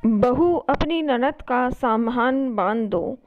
बहू अपनी ननद का सामान बांध दो।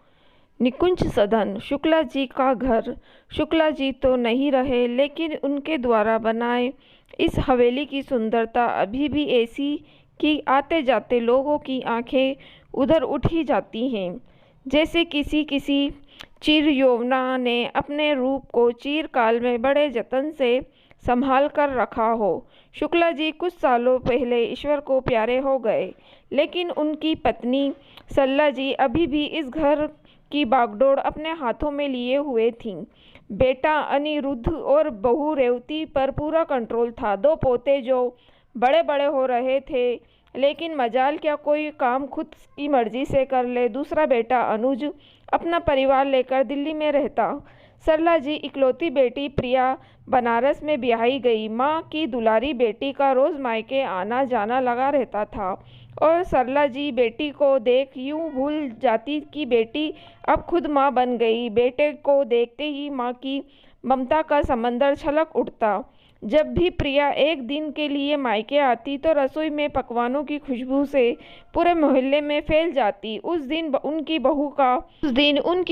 निकुंज सदन। शुक्ला जी का घर। शुक्ला जी तो नहीं रहे, लेकिन उनके द्वारा बनाए इस हवेली की सुंदरता अभी भी ऐसी कि आते जाते लोगों की आंखें उधर उठ ही जाती हैं, जैसे किसी किसी चिर यौवना ने अपने रूप को चिरकाल में बड़े जतन से संभाल कर रखा हो। शुक्ला जी कुछ सालों पहले ईश्वर को प्यारे हो गए, लेकिन उनकी पत्नी सरला जी अभी भी इस घर की बागडोर अपने हाथों में लिए हुए थीं। बेटा अनिरुद्ध और बहू रेवती पर पूरा कंट्रोल था। दो पोते जो बड़े बड़े हो रहे थे, लेकिन मजाल क्या कोई काम खुद की मर्जी से कर ले। दूसरा बेटा अनुज अपना परिवार लेकर दिल्ली में रहता। सरला जी इकलौती बेटी प्रिया बनारस में ब्याही गई। माँ की दुलारी बेटी का रोज मायके आना जाना लगा रहता था, और सरला जी बेटी को देख यूं भूल जाती कि बेटी अब खुद माँ बन गई। बेटे को देखते ही माँ की ममता का समंदर छलक उठता। जब भी प्रिया एक दिन के लिए मायके आती तो रसोई में पकवानों की खुशबू से पूरे मोहल्ले में फैल जाती। उस दिन उनकी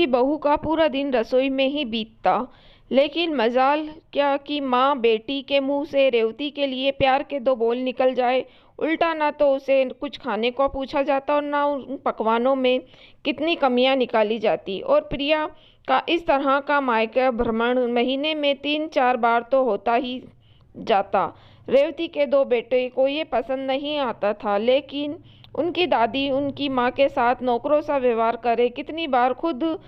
बहू का पूरा दिन रसोई में ही बीतता। लेकिन मजाल क्या कि माँ बेटी के मुंह से रेवती के लिए प्यार के दो बोल निकल जाए। उल्टा ना तो उसे कुछ खाने को पूछा जाता और ना उन पकवानों में कितनी कमियां निकाली जाती। और प्रिया का इस तरह का मायका भ्रमण महीने में 3-4 बार तो होता ही जाता। रेवती के दो बेटे को ये पसंद नहीं आता था, लेकिन उनकी दादी उनकी माँ के साथ नौकरों सा व्यवहार करे। कितनी बार खुद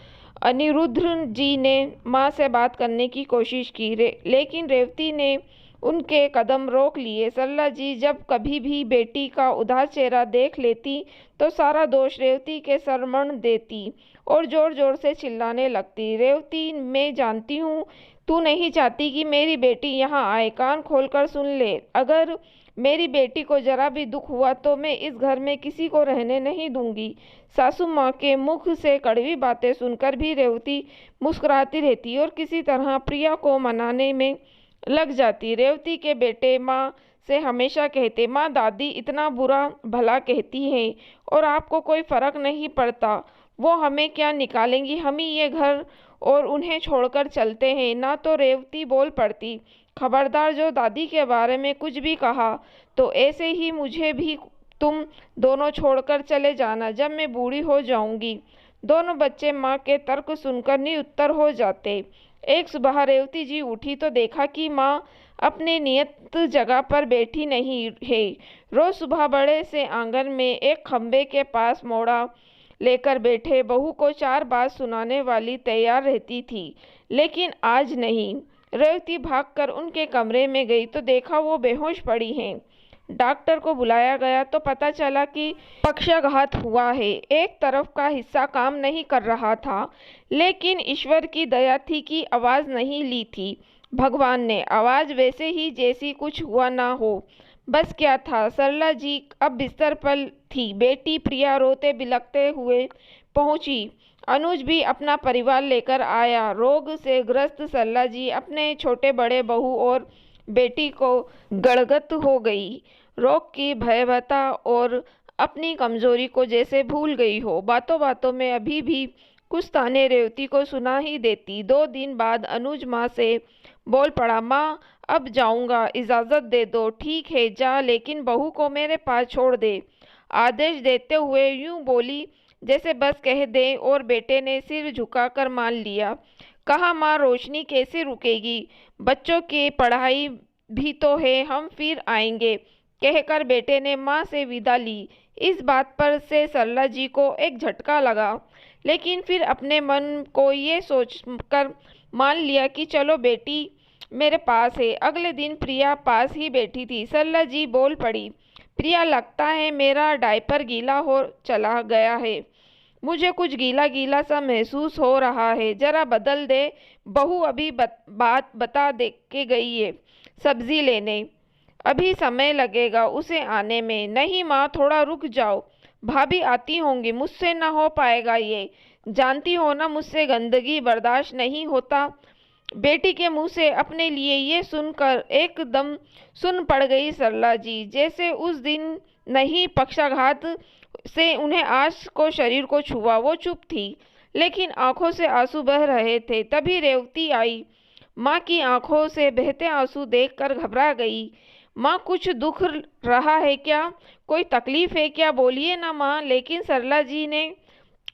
अनिरुद्ध जी ने माँ से बात करने की कोशिश की, लेकिन रेवती ने उनके कदम रोक लिए। सरला जी जब कभी भी बेटी का उदास चेहरा देख लेती तो सारा दोष रेवती के सर मढ़ देती और जोर जोर से चिल्लाने लगती। रेवती, मैं जानती हूँ तू नहीं चाहती कि मेरी बेटी यहाँ आए। कान खोलकर सुन ले, अगर मेरी बेटी को जरा भी दुख हुआ तो मैं इस घर में किसी को रहने नहीं दूंगी। सासू माँ के मुख से कड़वी बातें सुनकर भी रेवती मुस्कुराती रहती और किसी तरह प्रिया को मनाने में लग जाती। रेवती के बेटे माँ से हमेशा कहते, माँ दादी इतना बुरा भला कहती हैं और आपको कोई फर्क नहीं पड़ता। वो हमें क्या निकालेंगी, हम ही ये घर और उन्हें छोड़कर चलते हैं ना। तो रेवती बोल पड़ती, खबरदार जो दादी के बारे में कुछ भी कहा तो ऐसे ही मुझे भी तुम दोनों छोड़कर चले जाना जब मैं बूढ़ी हो जाऊंगी। दोनों बच्चे माँ के तर्क सुनकर निरुत्तर हो जाते। एक सुबह रेवती जी उठी तो देखा कि माँ अपने नियत जगह पर बैठी नहीं है। रोज सुबह बड़े से आंगन में एक खंबे के पास मोड़ा लेकर बैठे बहू को 4 बात सुनाने वाली तैयार रहती थी, लेकिन आज नहीं। रेवती भागकर उनके कमरे में गई तो देखा वो बेहोश पड़ी हैं। डॉक्टर को बुलाया गया तो पता चला कि पक्षाघात हुआ है। एक तरफ का हिस्सा काम नहीं कर रहा था, लेकिन ईश्वर की दया थी कि आवाज नहीं ली थी। भगवान ने आवाज वैसे ही जैसी कुछ हुआ ना हो। बस क्या था, सरला जी अब बिस्तर पर थी। बेटी प्रिया रोते बिलखते हुए पहुंची। अनुज भी अपना परिवार लेकर आया। रोग से ग्रस्त सरला जी अपने छोटे बड़े बहू और बेटी को गड़गत हो गई। रोग की भयावहता और अपनी कमजोरी को जैसे भूल गई हो। बातों बातों में अभी भी कुछ ताने रेवती को सुना ही देती। 2 दिन बाद अनुज माँ से बोल पड़ा, माँ अब जाऊंगा, इजाजत दे दो। ठीक है जा, लेकिन बहू को मेरे पास छोड़ दे। आदेश देते हुए यूं बोली जैसे बस कह दे, और बेटे ने सिर झुकाकर मान लिया। कहा, माँ रोशनी कैसे रुकेगी, बच्चों की पढ़ाई भी तो है, हम फिर आएंगे, कहकर बेटे ने माँ से विदा ली। इस बात पर से सरला जी को एक झटका लगा, लेकिन फिर अपने मन को ये सोचकर मान लिया कि चलो बेटी मेरे पास है। अगले दिन प्रिया पास ही बैठी थी। सरला जी बोल पड़ी, प्रिया लगता है मेरा डायपर गीला हो चला गया है, मुझे कुछ गीला गीला सा महसूस हो रहा है, जरा बदल दे। बहू अभी बात बता दे के गई है सब्जी लेने, अभी समय लगेगा उसे आने में। नहीं माँ थोड़ा रुक जाओ, भाभी आती होंगी, मुझसे ना हो पाएगा ये, जानती हो ना मुझसे गंदगी बर्दाश्त नहीं होता। बेटी के मुंह से अपने लिए ये सुनकर एकदम सुन पड़ गई सरला जी। जैसे उस दिन नहीं पक्षाघात से उन्हें आस को शरीर को छुआ। वो चुप थी, लेकिन आंखों से आंसू बह रहे थे। तभी रेवती आई। माँ की आंखों से बहते आंसू देखकर घबरा गई। माँ, कुछ दुख रहा है क्या? कोई तकलीफ है क्या? बोलिए ना माँ। लेकिन सरला जी ने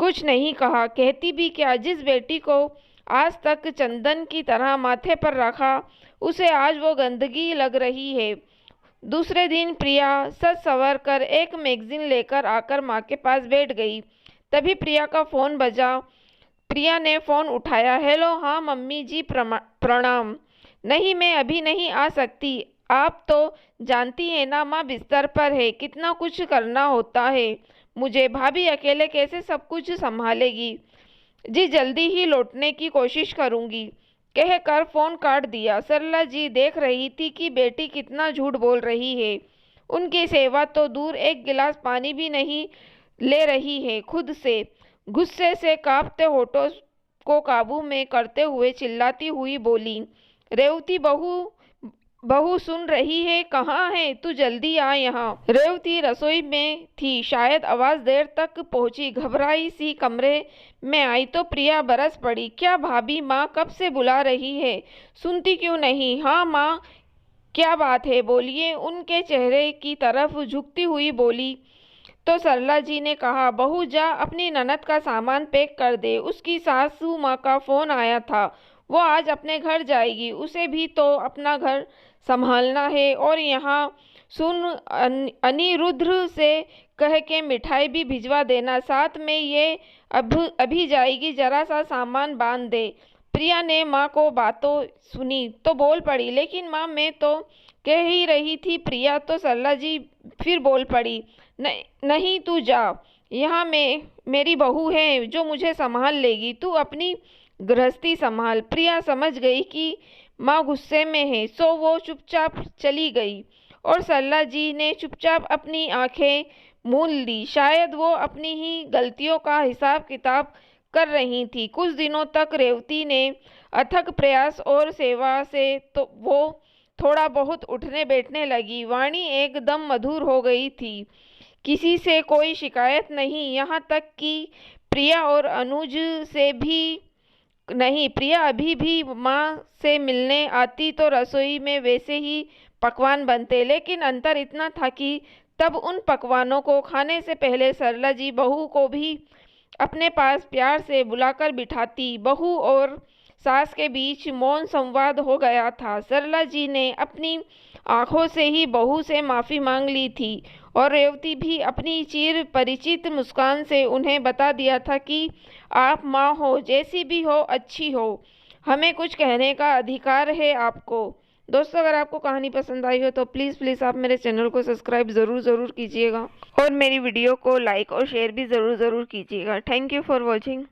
कुछ नहीं कहा। कहती भी क्या, जिस बेटी को आज तक चंदन की तरह माथे पर रखा, उसे आज वो गंदगी लग रही है। दूसरे दिन प्रिया सज संवर कर एक मैगजीन लेकर आकर माँ के पास बैठ गई। तभी प्रिया का फोन बजा। प्रिया ने फोन उठाया। हेलो, हाँ मम्मी जी, प्रणाम। नहीं, मैं अभी नहीं आ सकती। आप तो जानती हैं ना, माँ बिस्तर पर है, कितना कुछ करना होता है मुझे। भाभी अकेले कैसे सब कुछ संभालेगी? जी, जल्दी ही लौटने की कोशिश करूंगी, कहकर फोन काट दिया। सरला जी देख रही थी कि बेटी कितना झूठ बोल रही है। उनकी सेवा तो दूर, एक गिलास पानी भी नहीं ले रही है खुद से। गुस्से से कांपते होठों को काबू में करते हुए चिल्लाती हुई बोली, रेवती बहू, बहू सुन रही है? कहाँ है तू? जल्दी आ यहाँ। रेवती रसोई में थी, शायद आवाज देर तक पहुंची। घबराई सी कमरे में आई तो प्रिया बरस पड़ी। क्या भाभी, माँ कब से बुला रही है, सुनती क्यों नहीं? हाँ माँ, क्या बात है, बोलिए। उनके चेहरे की तरफ झुकती हुई बोली तो सरला जी ने कहा, बहू जा अपनी ननद का सामान पैक कर दे। उसकी सासू माँ का फोन आया था, वो आज अपने घर जाएगी। उसे भी तो अपना घर संभालना है। और यहाँ सुन, अनिरुद्ध से कह के मिठाई भी भिजवा देना, साथ में ये अभी जाएगी, जरा सा सामान बांध दे। प्रिया ने माँ को बातों सुनी तो बोल पड़ी, लेकिन माँ मैं तो कह ही रही थी। प्रिया तो सरला जी फिर बोल पड़ी, नहीं तू जा, यहाँ मेरी बहू है जो मुझे संभाल लेगी, तू अपनी गृहस्थी संभाल। प्रिया समझ गई कि माँ गुस्से में है, सो वो चुपचाप चली गई और सरला जी ने चुपचाप अपनी आंखें मूंद ली। शायद वो अपनी ही गलतियों का हिसाब किताब कर रही थी। कुछ दिनों तक रेवती ने अथक प्रयास और सेवा से तो वो थोड़ा बहुत उठने बैठने लगी। वाणी एकदम मधुर हो गई थी, किसी से कोई शिकायत नहीं, यहाँ तक कि प्रिया और अनुज से भी नहीं। प्रिया अभी भी माँ से मिलने आती तो रसोई में वैसे ही पकवान बनते, लेकिन अंतर इतना था कि तब उन पकवानों को खाने से पहले सरला जी बहू को भी अपने पास प्यार से बुलाकर बिठाती। बहू और सास के बीच मौन संवाद हो गया था। सरला जी ने अपनी आंखों से ही बहू से माफ़ी मांग ली थी और रेवती भी अपनी चिर परिचित मुस्कान से उन्हें बता दिया था कि आप माँ हो, जैसी भी हो, अच्छी हो, हमें कुछ कहने का अधिकार है आपको। दोस्तों, अगर आपको कहानी पसंद आई हो तो प्लीज़ आप मेरे चैनल को सब्सक्राइब ज़रूर कीजिएगा और मेरी वीडियो को लाइक और शेयर भी ज़रूर कीजिएगा। Thank you for watching.